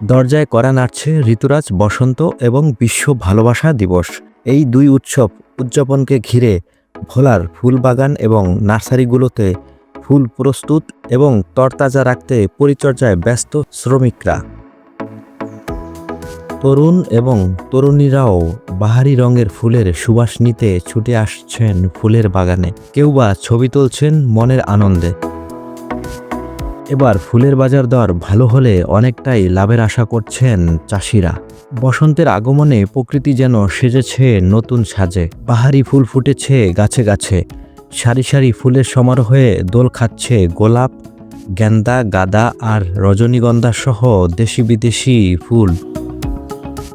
দরজায় কড়া নাড়ছে ঋতুরাজ বসন্ত এবং বিশ্ব ভালোবাসা দিবস। এই দুই উৎসব উদযাপনকে ঘিরে ভোলার ফুল বাগান এবং নার্সারিগুলোতে ফুল প্রস্তুত এবং তরতাজা রাখতে পরিচর্যায় ব্যস্ত শ্রমিকরা। তরুণ এবং তরুণীরাও বাহারি রঙের ফুলের সুবাস নিতে ছুটে আসছেন ফুলের বাগানে। কেউ বা ছবি তুলছেন মনের আনন্দে। এবার ফুলের বাজার দর ভালো হলে অনেকটাই লাভের আশা করছেন চাষিরা। বসন্তের আগমনে প্রকৃতি যেন সেজেছে নতুন সাজে। বাহারি ফুল ফুটেছে গাছে গাছে। সারি সারি ফুলের সমারোহে দোল খাচ্ছে গোলাপ, গেন্দা, গাঁদা আর রজনীগন্ধা সহ দেশি বিদেশি ফুল।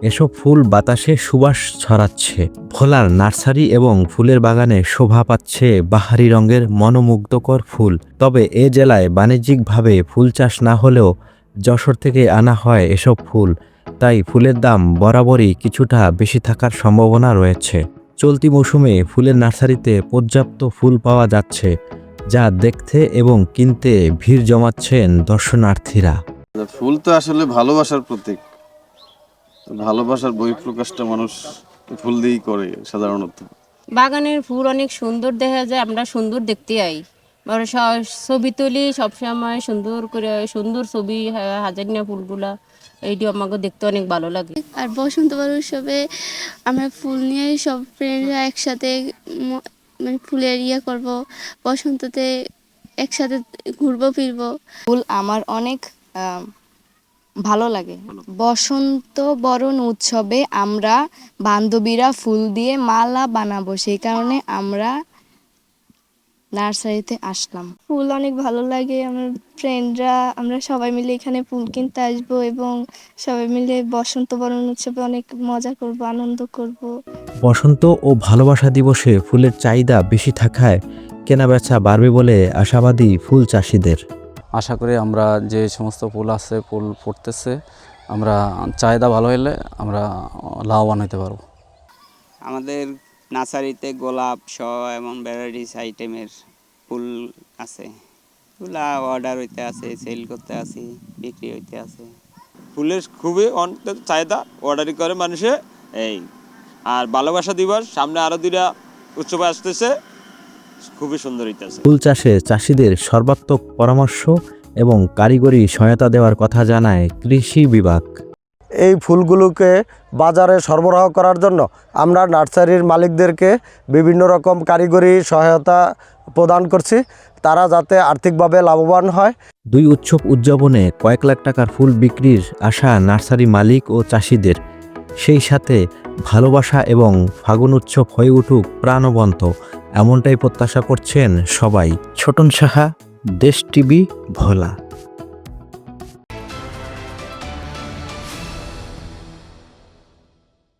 এসব ফুল বাতাসে সুবাস ছড়াচ্ছে। ভোলার নার্সারি এবং ফুলের বাগানে শোভা পাচ্ছে বাহারি রঙের মনোমুগ্ধকর ফুল। তবে এ জেলায় বাণিজ্যিকভাবে ফুল চাষ না হলেও যশোর থেকে আনা হয় এসব ফুল, তাই ফুলের দাম বরাবরই কিছুটা বেশি থাকার সম্ভাবনা রয়েছে। চলতি মৌসুমে ফুলের নার্সারিতে পর্যাপ্ত ফুল পাওয়া যাচ্ছে, যা দেখতে এবং কিনতে ভিড় জমাচ্ছেন দর্শনার্থীরা। ফুল তো আসলে ভালোবাসার প্রতীক। ভালোবাসার বহিঃপ্রকাশটা মানুষ ফুল দিয়েই করে সাধারণত। বাগানের ফুল অনেক সুন্দর দেখা যায়, আমরা সুন্দর দেখতে আই। ছবি তুলি সবসময় সুন্দর করে, সুন্দর ছবি হাজারিনা ফুলগুলা, এইটি আমাকে দেখতে অনেক ভালো লাগে। আর বসন্ত উৎসবে আমরা ফুল নিয়ে সব ফ্রেন্ডরা একসাথে মানে ফুলের করব, বসন্ততে একসাথে ঘুরবো ফিরবো। ফুল আমার অনেক ভালো লাগে। বসন্ত বরণ উৎসবে আমরা বান্ধবীরা ফুল দিয়ে মালা বানাবো, সেই কারণে আমরা নার্সারিতে আসলাম। ফুল অনেক ভালো লাগে, আমার ফ্রেন্ডরা আমরা সবাই মিলে এখানে ফুল কিনতে আসবো এবং সবাই মিলে বসন্ত বরণ উৎসবে অনেক মজা করব, আনন্দ করব। বসন্ত ও ভালোবাসা দিবসে ফুলের চাহিদা বেশি থাকায় কেনাবেচা বাড়বে বলে আশাবাদী ফুল চাষিদের। আশা করি আমরা যে সমস্ত ফুল আছে, ফুল ফুটতেছে, আমরা চাহিদা ভালো হলে আমরা লাভবান হতে পারবো। আমাদের নার্সারিতে গোলাপ এবং ভ্যারাইটিস আইটেমের ফুল আছে। ফুলা অর্ডার হইতে আছে, সেল করতে আছে, বিক্রি হইতে আছে। ফুলের খুবই অনেক চাহিদা, অর্ডারই করে মানুষে। এই আর ভালোবাসা দিবস সামনে আরো 2টা উৎসব আসতেছে, খুবই সুন্দর হইতেছে। ফুল চাষে চাষিদের সর্বাত্মক পরামর্শ এবং কারিগরি সহায়তা দেওয়ার কথা জানায় কৃষি বিভাগ। এই ফুলগুলোকে বাজারে সরবরাহ করার জন্য আমরা নার্সারির মালিকদেরকে বিভিন্ন রকম কারিগরি সহায়তা প্রদান করছি, তারা যাতে আর্থিকভাবে লাভবান হয়। দুই উৎসব উদযাপনে কয়েক লাখ টাকার ফুল বিক্রির আশা নার্সারি মালিক ও চাষিদের। সেই সাথে ভালোবাসা এবং ফাগুন উৎসব হয়ে উঠুক প্রাণবন্ত, এমনটাই প্রত্যাশা করছেন সবাই। ছোটন সাহা, দেশ টিভি, ভোলা।